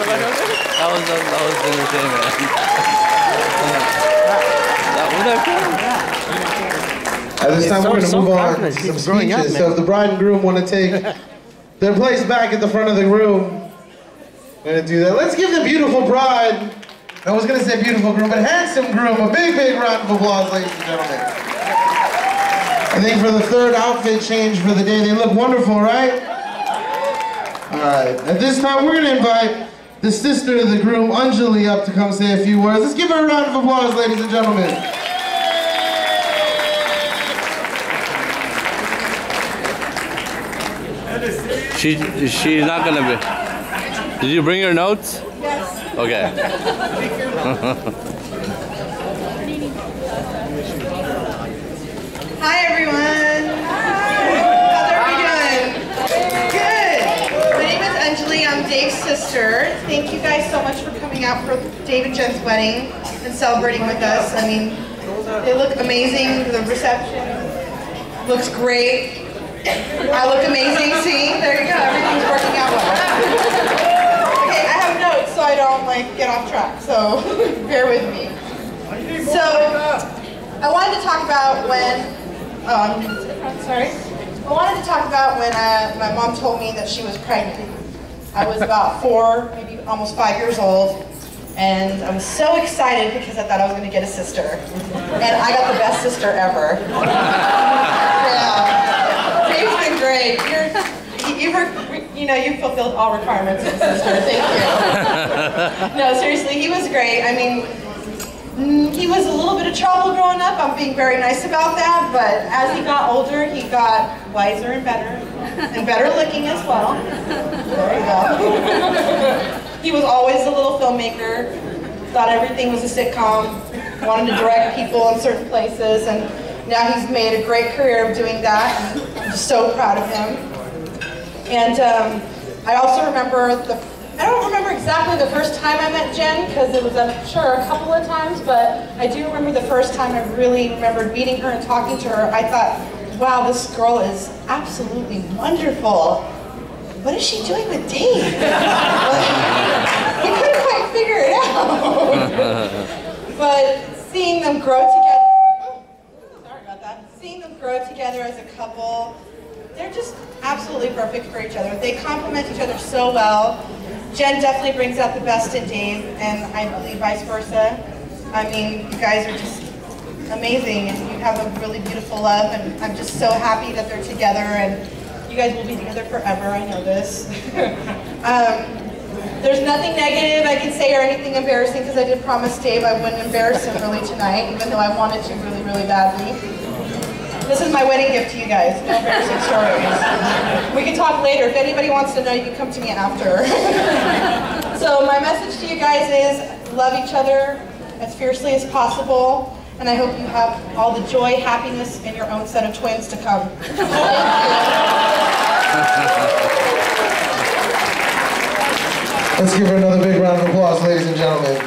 That was entertainment. At this time, we're going to move on to some speeches. So if the bride and groom want to take their place back at the front of the room, we're going to do that. Let's give the beautiful bride, I was going to say beautiful groom, but handsome groom, a big, big round of applause, ladies and gentlemen. I think for the third outfit change for the day, they look wonderful, right? All right. At this time, we're going to invite the sister of the groom, Anjali, up to come say a few words. Let's give her a round of applause, ladies and gentlemen. She's not gonna be. Did you bring your notes? Yes. Okay. Hi everyone. Hi. How's everybody doing? Good. My name is Anjali. I'm Dave's sister. Thank you guys so much for coming out for Dave and Jen's wedding and celebrating with us. I mean, they look amazing. The reception looks great. I look amazing. See, there you go. Everything's working out well. Okay, I have notes so I don't get off track. So bear with me. So I wanted to talk about when. Sorry. I wanted to talk about when my mom told me that she was pregnant. I was about 4, maybe almost 5 years old, and I was so excited because I thought I was going to get a sister, and I got the best sister ever. Yeah. You've been great. You've fulfilled all requirements of a sister. Thank you. No, seriously, he was great. I mean, he was a little bit of trouble growing up. I'm being very nice about that. But as he got older, he got wiser and better looking as well. There you go. He was always a little filmmaker. Thought everything was a sitcom. Wanted to direct people in certain places, and now he's made a great career of doing that. I'm just so proud of him. And I also remember I don't remember exactly the first time I met Jen, because it was, I'm sure, a couple of times, but I do remember the first time I really remembered meeting her and talking to her. I thought, wow, this girl is absolutely wonderful. What is she doing with Dave? We couldn't quite figure it out. But seeing them grow together, seeing them grow together as a couple, they're just absolutely perfect for each other. They complement each other so well. Jen definitely brings out the best in Dave, and I believe vice versa. I mean, you guys are just amazing, and you have a really beautiful love, and I'm just so happy that they're together, and you guys will be together forever, I know this. There's nothing negative I can say or anything embarrassing, because I did promise Dave I wouldn't embarrass him really tonight, even though I wanted to really, really badly. This is my wedding gift to you guys, no embarrassing stories. We can talk later. If anybody wants to know, you can come to me after. So my message to you guys is love each other as fiercely as possible, and I hope you have all the joy, happiness, and your own set of twins to come. Thank you. Let's give her another big round of applause, ladies and gentlemen.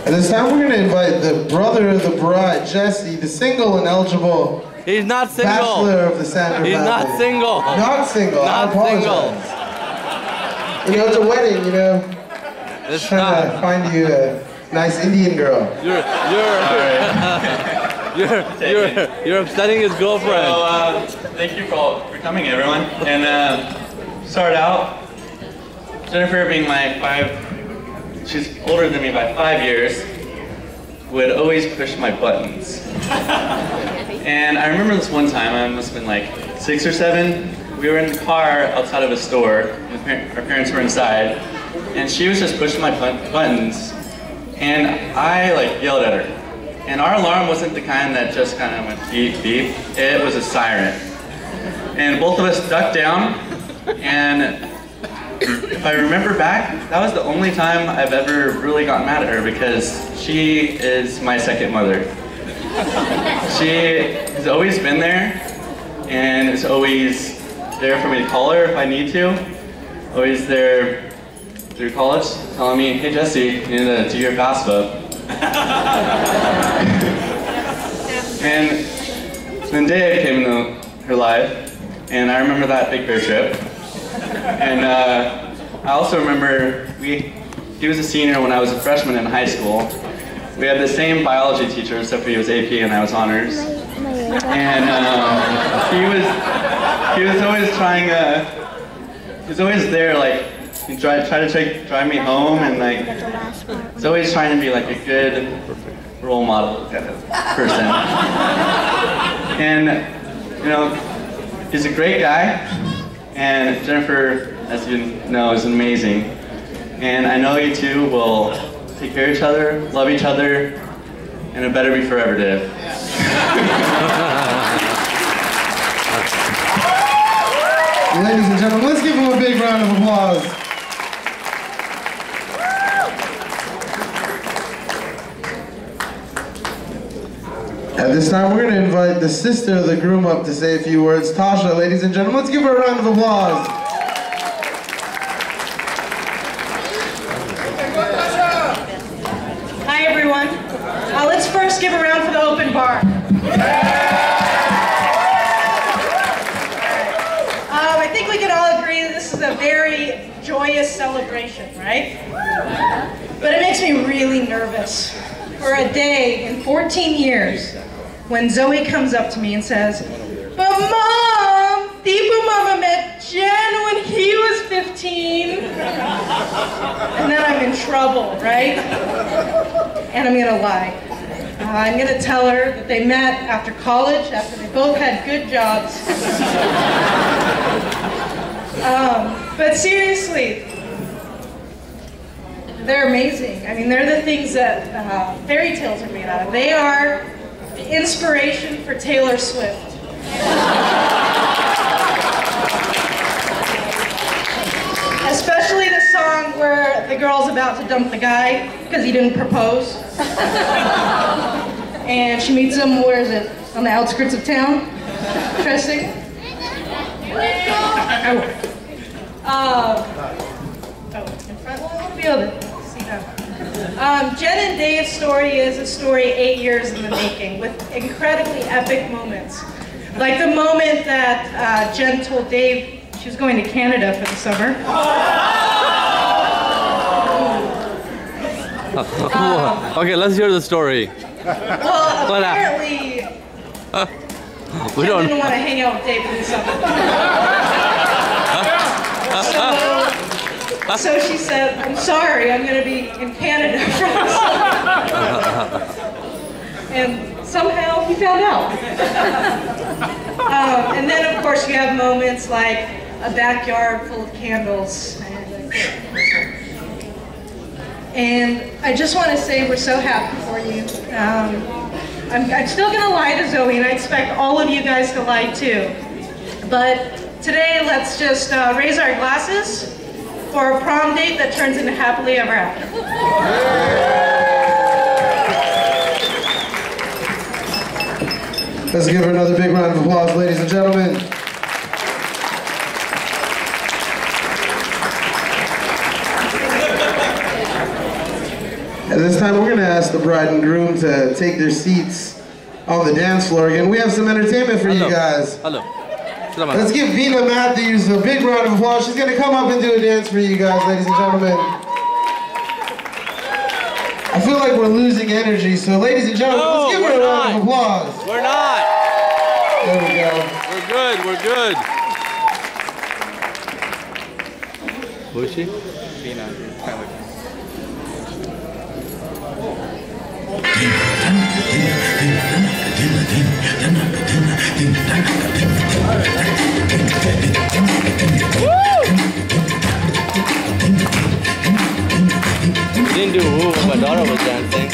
At this time, we're going to invite the brother of the bride, Jesse, the single and eligible He's not single. bachelor of the Sander family. He's not single. Not single. Not I apologize. single. You know, it's a wedding, you know. It's trying to find you a nice Indian girl. You're upsetting his girlfriend. So, thank you for coming, everyone. And start out, Jennifer being she's older than me by 5 years, would always push my buttons. And I remember this one time, I must have been like 6 or 7, we were in the car outside of a store, our parents were inside, and she was just pushing my buttons, and I yelled at her. And our alarm wasn't the kind that just kind of went beep, beep, it was a siren. And both of us ducked down, and if I remember back, that was the only time I've ever really gotten mad at her, because she is my second mother. She has always been there, and is always there for me to call her if I need to. Always there through college, telling me, hey Jesse, you need to do your FAFSA. And then Dave came into her life, And I remember that Big Bear trip. And I also remember he was a senior when I was a freshman in high school. We had the same biology teacher, except for he was AP and I was honors. And he was always trying, he was always there, like, he tried to drive me home, and like, he's always trying to be like a good role model kind of person. And, you know, he's a great guy, and Jennifer, as you know, is amazing. And I know you two will take care of each other, love each other, and it better be forever, Dave. Ladies and gentlemen, let's give him a big round of applause. At this time, we're going to invite the sister of the groom up to say a few words. Tasha, ladies and gentlemen, let's give her a round of applause. Hi, everyone. Let's first give a round for the open bar. I think we can all agree that this is a very joyous celebration, right? But it makes me really nervous. For a day in 14 years, when Zoe comes up to me and says, "But Mom, Deepu Mama met Jen when he was 15. And then I'm in trouble, right? And I'm gonna lie. I'm gonna tell her that they met after college, after they both had good jobs. But seriously, they're amazing. I mean, they're the things that fairy tales are made out of. They are the inspiration for Taylor Swift. Especially the song where the girl's about to dump the guy because he didn't propose. And she meets him, where is it? On the outskirts of town. Interesting. In front, well, I want to be able to see that. Jen and Dave's story is a story 8 years in the making, with incredibly epic moments. Like the moment that Jen told Dave she was going to Canada for the summer. Okay, let's hear the story. Well, apparently, We Jen don't. didn't want to hang out with Dave in the summer. So she said, "I'm sorry, I'm going to be in Canada for the summer." And somehow he found out. And then, of course, you have moments like a backyard full of candles. And I just want to say we're so happy for you. I'm still going to lie to Zoe, and I expect all of you guys to lie too. But today, let's just raise our glasses for a prom date that turns into happily ever after. Let's give her another big round of applause, ladies and gentlemen. At this time, we're going to ask the bride and groom to take their seats on the dance floor again. We have some entertainment for you guys. Hello. Let's give Vina Matthews a big round of applause. She's going to come up and do a dance for you guys, ladies and gentlemen. I feel like we're losing energy, so ladies and gentlemen, let's give her a round of applause. We're not. There we go. We're good. We're good. Who is she? Alina. Didn't do who, my daughter was dancing.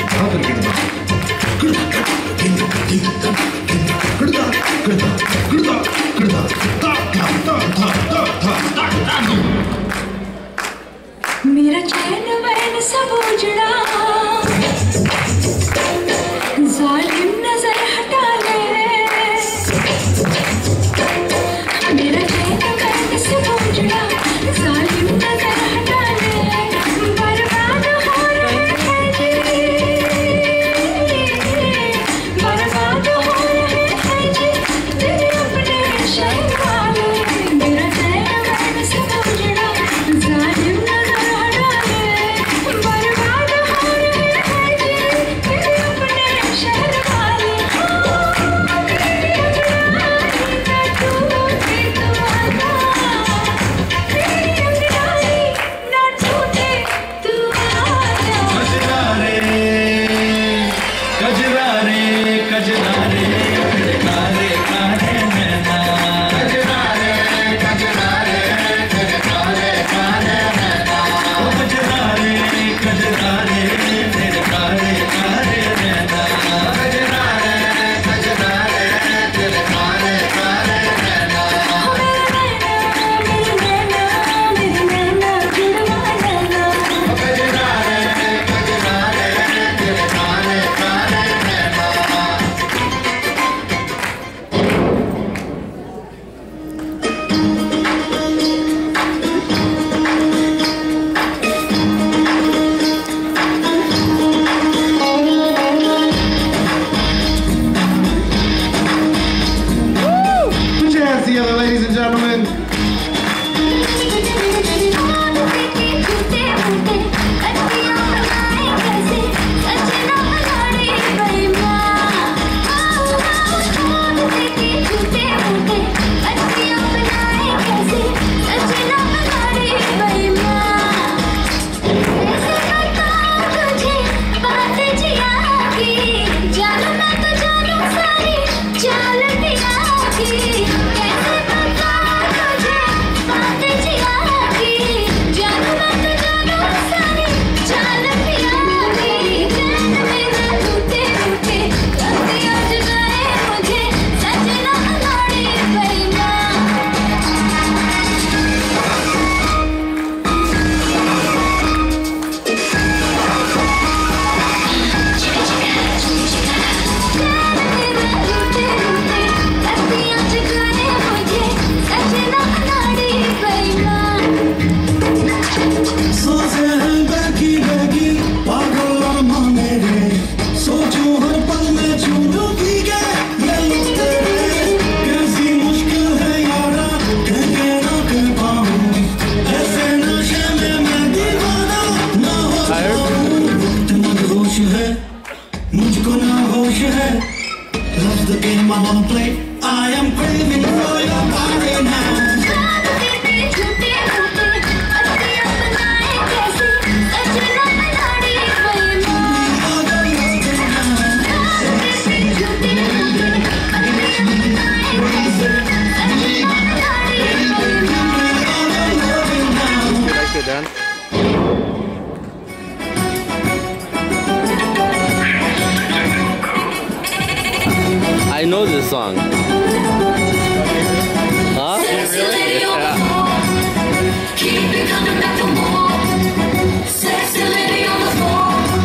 मेरा चैन van सब उजड़ा जालिम नजर हटा ले मेरा चैन van सब उजड़ा जालिम नजर हटा ले बर्बाद हो रहे हैं जी बर्बाद हो रहे हैं जी तेरे अपने शैतान dance? I know this song. Huh? Yeah.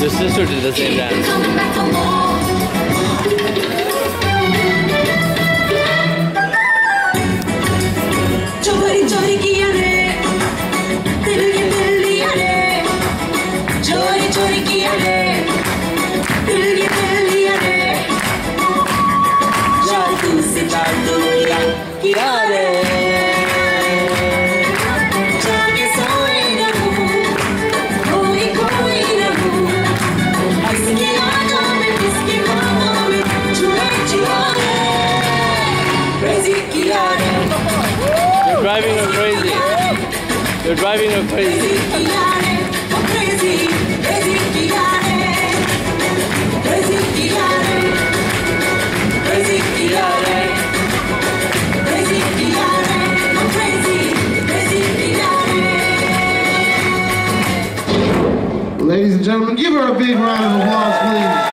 Your sister did the same dance. चोरी चोरी किया रे दिल ये दिल लिया रे चोरी चोरी किया रे दिल ये दिल लिया रे जादू से जादू किया रे जाके सोए न हूँ कोई कोई न हूँ किसकी यादों में किसकी ख्वाबों में छुए जिया रे crazy किया रे You're driving her crazy. You're driving her crazy. Ladies and gentlemen, give her a big round of applause, please.